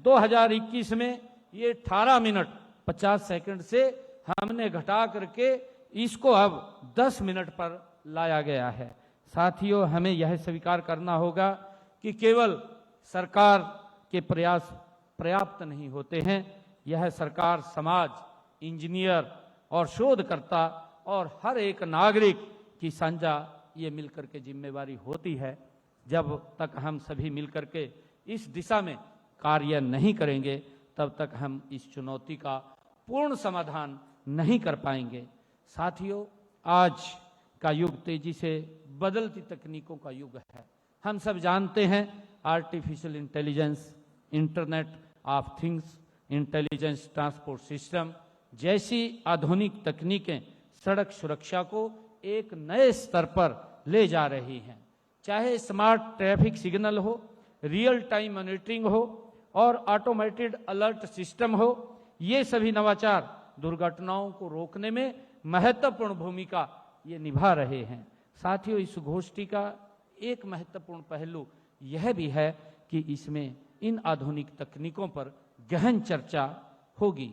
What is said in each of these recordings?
2021 में ये 18 minute 50 second से हमने घटा करके इसको अब 10 मिनट पर लाया गया है। साथियों, हमें यह स्वीकार करना होगा कि केवल सरकार के प्रयास पर्याप्त नहीं होते हैं। यह सरकार, समाज, इंजीनियर और शोधकर्ता और हर एक नागरिक की साझा ये मिलकर के जिम्मेवारी होती है। जब तक हम सभी मिलकर के इस दिशा में कार्य नहीं करेंगे, तब तक हम इस चुनौती का पूर्ण समाधान नहीं कर पाएंगे। साथियों, आज का युग तेजी से बदलती तकनीकों का युग है। हम सब जानते हैं artificial intelligence, internet of things, intelligence transport system जैसी आधुनिक तकनीकें सड़क सुरक्षा को एक नए स्तर पर ले जा रही हैं। चाहे स्मार्ट ट्रैफिक सिग्नल हो, रियल टाइम मॉनिटरिंग हो और ऑटोमेटेड अलर्ट सिस्टम हो, ये सभी नवाचार दुर्घटनाओं को रोकने में महत्वपूर्ण भूमिका ये निभा रहे हैं। साथियों, इस गोष्ठी का एक महत्वपूर्ण पहलू यह भी है कि इसमें इन आधुनिक तकनीकों पर गहन चर्चा होगी।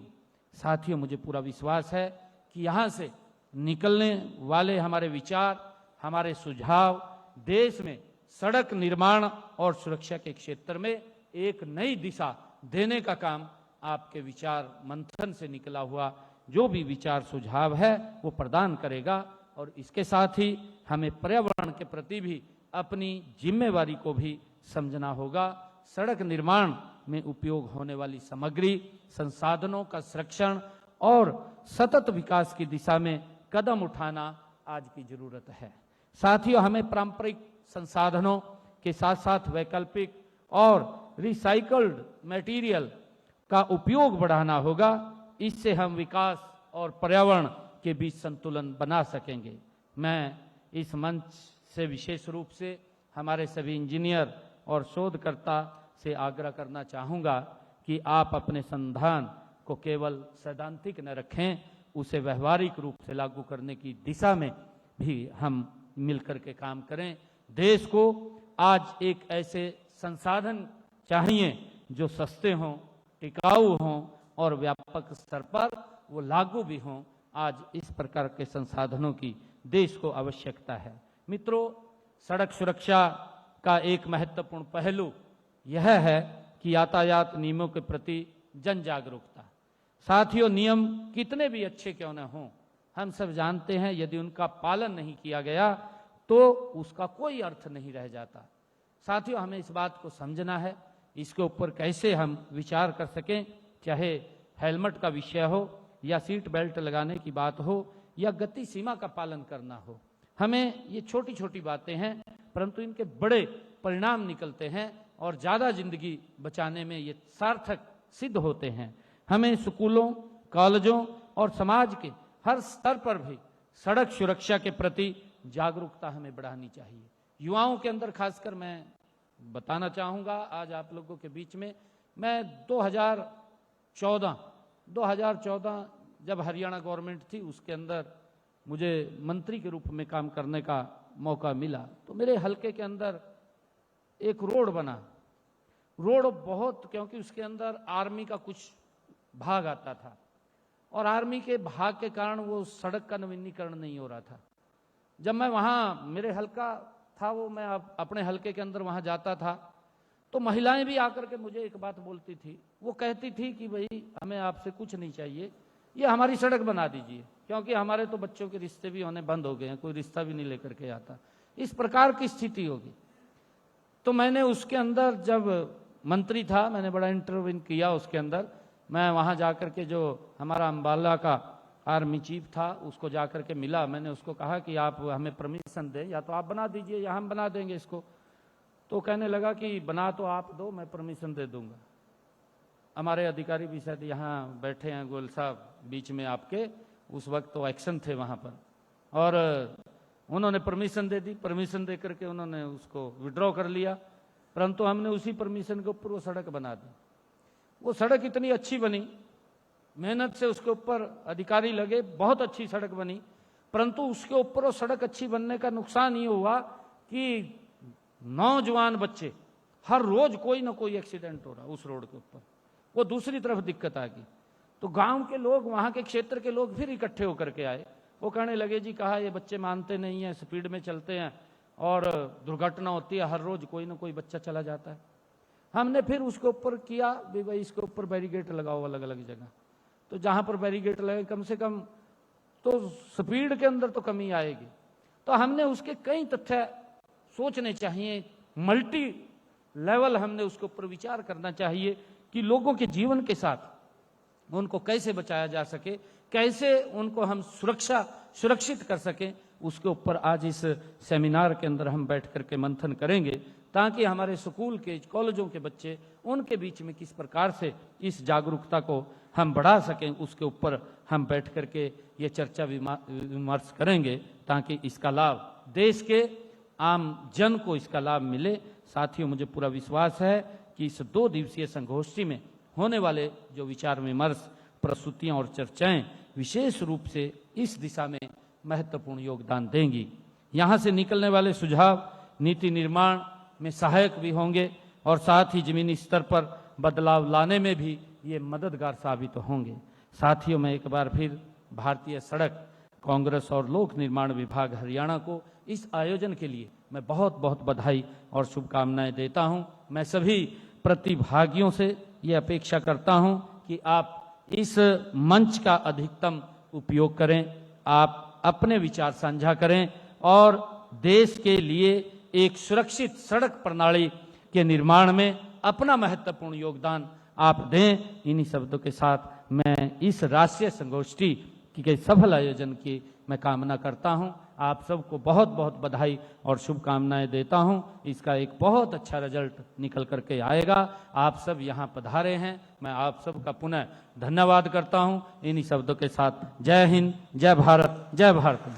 साथियों, मुझे पूरा विश्वास है कि यहाँ से निकलने वाले हमारे विचार, हमारे सुझाव देश में सड़क निर्माण और सुरक्षा के क्षेत्र में एक नई दिशा देने का काम आपके विचार मंथन से निकला हुआ जो भी विचार सुझाव है वो प्रदान करेगा। और इसके साथ ही हमें पर्यावरण के प्रति भी अपनी जिम्मेवारी को भी समझना होगा। सड़क निर्माण में उपयोग होने वाली सामग्री, संसाधनों का संरक्षण और सतत विकास की दिशा में कदम उठाना आज की जरूरत है। साथियों, हमें पारंपरिक संसाधनों के साथ साथ वैकल्पिक और रिसाइकल्ड मटेरियल का उपयोग बढ़ाना होगा। इससे हम विकास और पर्यावरण के बीच संतुलन बना सकेंगे। मैं इस मंच से विशेष रूप से हमारे सभी इंजीनियर और शोधकर्ता से आग्रह करना चाहूँगा कि आप अपने संधान को केवल सैद्धांतिक न रखें, उसे व्यवहारिक रूप से लागू करने की दिशा में भी हम मिलकर के काम करें। देश को आज एक ऐसे संसाधन चाहिए जो सस्ते हों, टिकाऊ हों और व्यापक स्तर पर वो लागू भी हों। आज इस प्रकार के संसाधनों की देश को आवश्यकता है। मित्रों, सड़क सुरक्षा का एक महत्वपूर्ण पहलू यह है कि यातायात नियमों के प्रति जन जागरूकता। साथियों, नियम कितने भी अच्छे क्यों न हों, हम सब जानते हैं यदि उनका पालन नहीं किया गया तो उसका कोई अर्थ नहीं रह जाता। साथियों, हमें इस बात को समझना है, इसके ऊपर कैसे हम विचार कर सकें, चाहे हेलमेट का विषय हो या सीट बेल्ट लगाने की बात हो या गति सीमा का पालन करना हो। हमें ये छोटी छोटी बातें हैं, परंतु इनके बड़े परिणाम निकलते हैं और ज़्यादा जिंदगी बचाने में ये सार्थक सिद्ध होते हैं। हमें स्कूलों, कॉलेजों और समाज के हर स्तर पर भी सड़क सुरक्षा के प्रति जागरूकता हमें बढ़ानी चाहिए। युवाओं के अंदर खासकर मैं बताना चाहूँगा आज आप लोगों के बीच में, मैं 2014 जब हरियाणा गवर्नमेंट थी उसके अंदर मुझे मंत्री के रूप में काम करने का मौका मिला, तो मेरे हलके के अंदर एक रोड बना। रोड बहुत, क्योंकि उसके अंदर आर्मी का कुछ भाग आता था और आर्मी के भाग के कारण वो सड़क का नवीनीकरण नहीं हो रहा था। जब मैं वहाँ, मेरे हलका था वो, मैं अपने हलके के अंदर वहाँ जाता था तो महिलाएं भी आकर के मुझे एक बात बोलती थी। वो कहती थी कि भाई हमें आपसे कुछ नहीं चाहिए, ये हमारी सड़क बना दीजिए, क्योंकि हमारे तो बच्चों के रिश्ते भी होने बंद हो गए हैं, कोई रिश्ता भी नहीं लेकर के आता। इस प्रकार की स्थिति होगी। तो मैंने उसके अंदर, जब मंत्री था, मैंने बड़ा इंटरव्यू किया उसके अंदर। मैं वहाँ जाकर के जो हमारा अम्बाला का आर्मी चीफ था उसको जाकर के मिला। मैंने उसको कहा कि आप हमें परमिशन दें, या तो आप बना दीजिए या हम बना देंगे इसको। तो कहने लगा कि बना तो आप दो, मैं परमिशन दे दूंगा। हमारे अधिकारी भी शायद यहाँ बैठे हैं, गोयल साहब बीच में आपके, उस वक्त तो एक्शन थे वहाँ पर, और उन्होंने परमिशन दे दी। परमिशन दे करके उन्होंने उसको विड्रॉ कर लिया, परंतु हमने उसी परमिशन के ऊपर वो सड़क बना दी। वो सड़क इतनी अच्छी बनी, मेहनत से उसके ऊपर अधिकारी लगे, बहुत अच्छी सड़क बनी। परंतु उसके ऊपर वो सड़क अच्छी बनने का नुकसान ये हुआ कि नौजवान बच्चे हर रोज कोई ना कोई एक्सीडेंट हो रहा उस रोड के ऊपर। वो दूसरी तरफ दिक्कत आ गई तो गांव के लोग, वहां के क्षेत्र के लोग फिर इकट्ठे होकर के आए। वो कहने लगे जी कहा ये बच्चे मानते नहीं हैं, स्पीड में चलते हैं और दुर्घटना होती है, हर रोज कोई ना कोई बच्चा चला जाता है। हमने फिर उसके ऊपर किया भी भाई इसके ऊपर बैरिकेड लगाओ अलग अलग जगह। तो जहां पर बैरिकेड लगे कम से कम तो स्पीड के अंदर तो कमी आएगी। तो हमने उसके कई तथ्य सोचने चाहिए, मल्टी लेवल हमने उसके ऊपर विचार करना चाहिए कि लोगों के जीवन के साथ उनको कैसे बचाया जा सके, कैसे उनको हम सुरक्षित कर सकें। उसके ऊपर आज इस सेमिनार के अंदर हम बैठ करके मंथन करेंगे ताकि हमारे स्कूल के, कॉलेजों के बच्चे, उनके बीच में किस प्रकार से इस जागरूकता को हम बढ़ा सकें, उसके ऊपर हम बैठ करके ये चर्चा विमर्श करेंगे ताकि इसका लाभ देश के आम जन को इसका लाभ मिले। साथियों, मुझे पूरा विश्वास है कि इस 2 दिवसीय संगोष्ठी में होने वाले जो विचार विमर्श, प्रस्तुतियां और चर्चाएं विशेष रूप से इस दिशा में महत्वपूर्ण योगदान देंगी। यहाँ से निकलने वाले सुझाव नीति निर्माण में सहायक भी होंगे और साथ ही जमीनी स्तर पर बदलाव लाने में भी ये मददगार साबित होंगे। साथियों, मैं एक बार फिर भारतीय सड़क कांग्रेस और लोक निर्माण विभाग हरियाणा को इस आयोजन के लिए मैं बहुत बहुत बधाई और शुभकामनाएं देता हूं। मैं सभी प्रतिभागियों से ये अपेक्षा करता हूं कि आप इस मंच का अधिकतम उपयोग करें, आप अपने विचार साझा करें और देश के लिए एक सुरक्षित सड़क प्रणाली के निर्माण में अपना महत्वपूर्ण योगदान आप दें। इन्हीं शब्दों के साथ मैं इस राष्ट्रीय संगोष्ठी के सफल आयोजन की मैं कामना करता हूं। आप सबको बहुत बहुत बधाई और शुभकामनाएं देता हूं। इसका एक बहुत अच्छा रिजल्ट निकल करके आएगा। आप सब यहां पधारे हैं, मैं आप सबका पुनः धन्यवाद करता हूं। इन्हीं शब्दों के साथ जय हिंद, जय भारत, जय भारत।